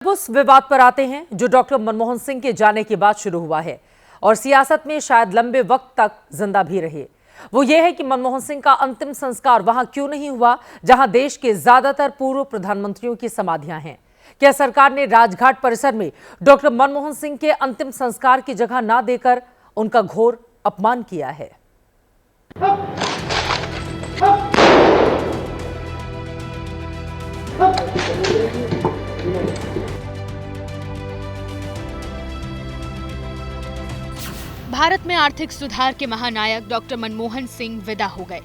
उस विवाद पर आते हैं जो डॉक्टर मनमोहन सिंह के जाने के बाद शुरू हुआ है और सियासत में शायद लंबे वक्त तक जिंदा भी रहे। वो ये है कि मनमोहन सिंह का अंतिम संस्कार वहां क्यों नहीं हुआ जहां देश के ज्यादातर पूर्व प्रधानमंत्रियों की समाधियां हैं। क्या सरकार ने राजघाट परिसर में डॉक्टर मनमोहन सिंह के अंतिम संस्कार की जगह ना देकर उनका घोर अपमान किया है? भारत में आर्थिक सुधार के महानायक डॉक्टर मनमोहन सिंह विदा हो गए।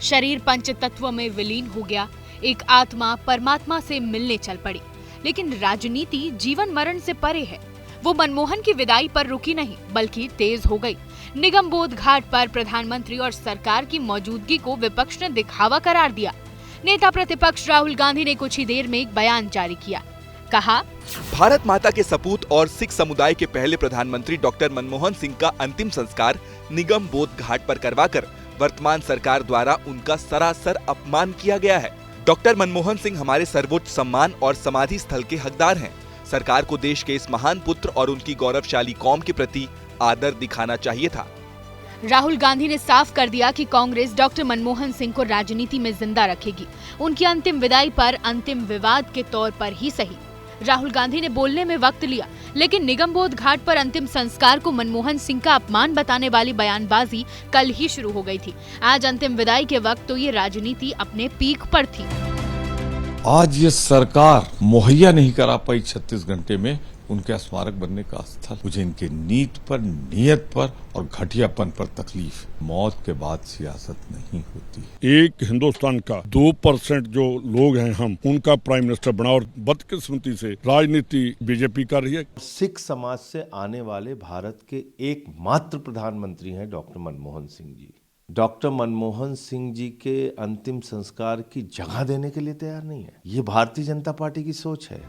शरीर पंच तत्व में विलीन हो गया। एक आत्मा परमात्मा से मिलने चल पड़ी। लेकिन राजनीति जीवन मरण से परे है। वो मनमोहन की विदाई पर रुकी नहीं बल्कि तेज हो गई। निगमबोध घाट पर प्रधानमंत्री और सरकार की मौजूदगी को विपक्ष ने दिखावा करार दिया। नेता प्रतिपक्ष राहुल गांधी ने कुछ ही देर में एक बयान जारी किया। कहा, भारत माता के सपूत और सिख समुदाय के पहले प्रधानमंत्री डॉक्टर मनमोहन सिंह का अंतिम संस्कार निगम बोध घाट पर करवाकर वर्तमान सरकार द्वारा उनका सरासर अपमान किया गया है। डॉक्टर मनमोहन सिंह हमारे सर्वोच्च सम्मान और समाधि स्थल के हकदार हैं। सरकार को देश के इस महान पुत्र और उनकी गौरवशाली कौम के प्रति आदर दिखाना चाहिए था। राहुल गांधी ने साफ कर दिया कि कांग्रेस डॉक्टर मनमोहन सिंह को राजनीति में जिंदा रखेगी। उनकी अंतिम विदाई पर अंतिम विवाद के तौर पर ही सही। राहुल गांधी ने बोलने में वक्त लिया, लेकिन निगमबोध घाट पर अंतिम संस्कार को मनमोहन सिंह का अपमान बताने वाली बयानबाजी कल ही शुरू हो गई थी। आज अंतिम विदाई के वक्त तो ये राजनीति अपने पीक पर थी। आज ये सरकार मुहैया नहीं करा पाई 36 घंटे में उनके स्मारक बनने का स्थल। मुझे इनके नीत पर, नियत पर और घटियापन पर तकलीफ। मौत के बाद सियासत नहीं होती। एक हिंदुस्तान का 2% जो लोग हैं हम, उनका प्राइम मिनिस्टर बना और बदकिस्मती से राजनीति बीजेपी कर रही है। सिख समाज से आने वाले भारत के एकमात्र प्रधानमंत्री हैं डॉक्टर मनमोहन सिंह जी। डॉक्टर मनमोहन सिंह जी के अंतिम संस्कार की जगह देने के लिए तैयार नहीं है। ये भारतीय जनता पार्टी की सोच है।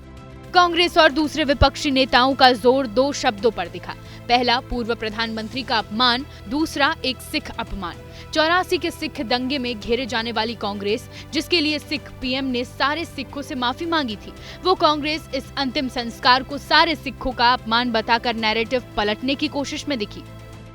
कांग्रेस और दूसरे विपक्षी नेताओं का जोर दो शब्दों पर दिखा। पहला, पूर्व प्रधानमंत्री का अपमान। दूसरा, एक सिख अपमान। 84 के सिख दंगे में घेरे जाने वाली कांग्रेस, जिसके लिए सिख पीएम ने सारे सिखों से माफी मांगी थी, वो कांग्रेस इस अंतिम संस्कार को सारे सिखों का अपमान बताकर नैरेटिव पलटने की कोशिश में दिखी।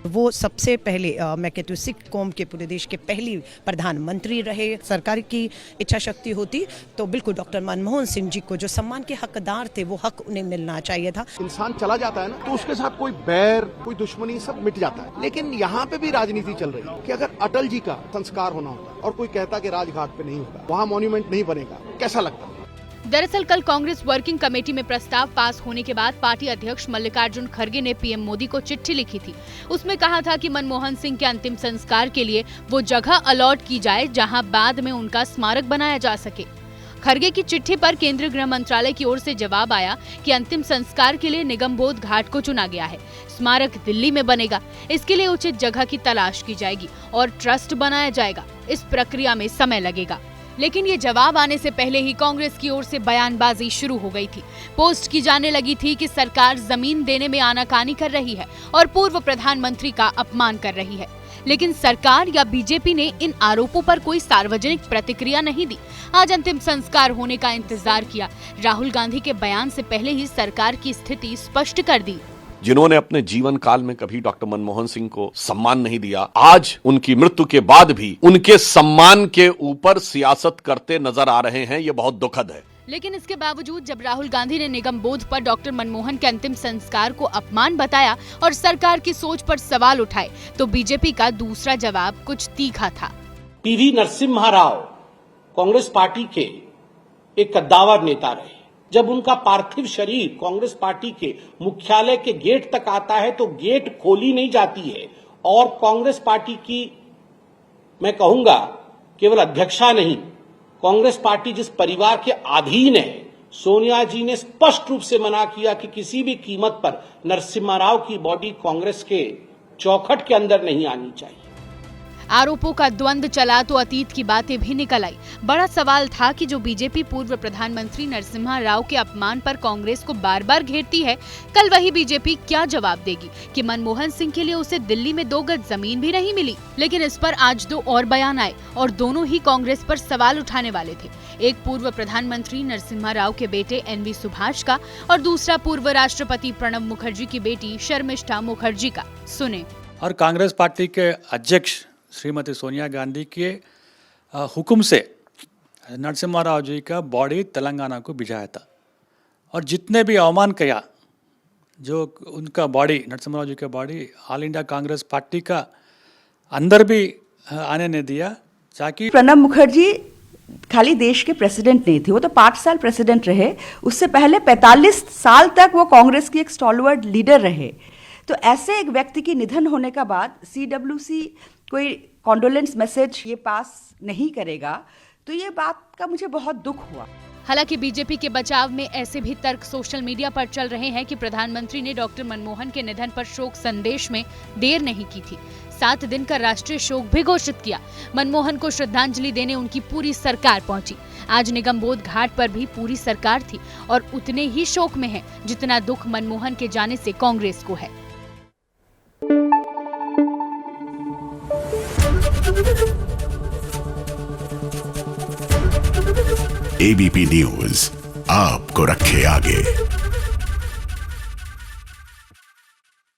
वो सबसे पहले मैं कहती हूँ सिख कौम के पूरे देश के पहली प्रधानमंत्री रहे। सरकार की इच्छा शक्ति होती तो बिल्कुल डॉक्टर मनमोहन सिंह जी को जो सम्मान के हकदार थे वो हक उन्हें मिलना चाहिए था। इंसान चला जाता है ना तो उसके साथ कोई बैर, कोई दुश्मनी सब मिट जाता है। लेकिन यहाँ पे भी राजनीति चल रही है कि अगर अटल जी का संस्कार होना होता और कोई कहता कि राजघाट पे नहीं होगा, वहाँ मॉन्यूमेंट नहीं बनेगा, कैसा लगता? दरअसल कल कांग्रेस वर्किंग कमेटी में प्रस्ताव पास होने के बाद पार्टी अध्यक्ष मल्लिकार्जुन खड़गे ने पीएम मोदी को चिट्ठी लिखी थी। उसमें कहा था कि मनमोहन सिंह के अंतिम संस्कार के लिए वो जगह अलॉट की जाए जहां बाद में उनका स्मारक बनाया जा सके। खड़गे की चिट्ठी पर केंद्रीय गृह मंत्रालय की ओर से जवाब आया कि अंतिम संस्कार के लिए निगमबोध घाट को चुना गया है। स्मारक दिल्ली में बनेगा। इसके लिए उचित जगह की तलाश की जाएगी और ट्रस्ट बनाया जाएगा। इस प्रक्रिया में समय लगेगा। लेकिन ये जवाब आने से पहले ही कांग्रेस की ओर से बयानबाजी शुरू हो गई थी। पोस्ट की जाने लगी थी कि सरकार जमीन देने में आनाकानी कर रही है और पूर्व प्रधानमंत्री का अपमान कर रही है। लेकिन सरकार या बीजेपी ने इन आरोपों पर कोई सार्वजनिक प्रतिक्रिया नहीं दी। आज अंतिम संस्कार होने का इंतजार किया। राहुल गांधी के बयान से पहले ही सरकार की स्थिति स्पष्ट कर दी। जिन्होंने अपने जीवन काल में कभी डॉक्टर मनमोहन सिंह को सम्मान नहीं दिया, आज उनकी मृत्यु के बाद भी उनके सम्मान के ऊपर सियासत करते नजर आ रहे हैं। ये बहुत दुखद है। लेकिन इसके बावजूद जब राहुल गांधी ने निगमबोध पर डॉक्टर मनमोहन के अंतिम संस्कार को अपमान बताया और सरकार की सोच पर सवाल उठाए, तो बीजेपी का दूसरा जवाब कुछ तीखा था। पीवी नरसिम्हा राव कांग्रेस पार्टी के एक कद्दावर नेता रहे। जब उनका पार्थिव शरीर कांग्रेस पार्टी के मुख्यालय के गेट तक आता है तो गेट खोली नहीं जाती है और कांग्रेस पार्टी की, मैं कहूंगा, केवल अध्यक्षा नहीं, कांग्रेस पार्टी जिस परिवार के अधीन है, सोनिया जी ने स्पष्ट रूप से मना किया कि किसी भी कीमत पर नरसिम्हा राव की बॉडी कांग्रेस के चौखट के अंदर नहीं आनी चाहिए। आरोपों का द्वंद्व चला तो अतीत की बातें भी निकल आई। बड़ा सवाल था कि जो बीजेपी पूर्व प्रधानमंत्री नरसिम्हा राव के अपमान पर कांग्रेस को बार बार घेरती है, कल वही बीजेपी क्या जवाब देगी कि मनमोहन सिंह के लिए उसे दिल्ली में 2 गज जमीन भी नहीं मिली। लेकिन इस पर आज 2 और बयान आए और दोनों ही कांग्रेस पर सवाल उठाने वाले थे। एक पूर्व प्रधानमंत्री नरसिम्हा राव के बेटे NV सुभाष का और दूसरा पूर्व राष्ट्रपति प्रणब मुखर्जी की बेटी शर्मिष्ठा मुखर्जी का। सुने। और कांग्रेस पार्टी के अध्यक्ष श्रीमती सोनिया गांधी के हुक्म से नरसिम्हा राव जी का बॉडी तेलंगाना को भिजाया था और जितने भी अवमान किया, जो उनका बॉडी नरसिम्हा राव जी का body all India Congress party का अंदर भी आने नहीं दिया, ताकि प्रणब मुखर्जी खाली देश के प्रेसिडेंट नहीं थे, वो तो 5 साल प्रेसिडेंट रहे। उससे पहले 45 साल तक वो कांग्रेस की एक स्टॉलवर्ड लीडर रहे। तो ऐसे एक व्यक्ति की निधन होने का बाद CWC कोई कॉन्डोलेंस मैसेज ये पास नहीं करेगा, तो ये बात का मुझे बहुत दुख हुआ। हालांकि बीजेपी के बचाव में ऐसे भी तर्क सोशल मीडिया पर चल रहे हैं कि प्रधानमंत्री ने डॉक्टर मनमोहन के निधन पर शोक संदेश में देर नहीं की थी। 7 दिन का राष्ट्रीय शोक भी घोषित किया। मनमोहन को श्रद्धांजलि देने उनकी पूरी सरकार पहुंची। आज निगमबोध घाट पर भी पूरी सरकार थी और उतने ही शोक में है जितना दुख मनमोहन के जाने से कांग्रेस को है। ABP न्यूज आपको रखे आगे।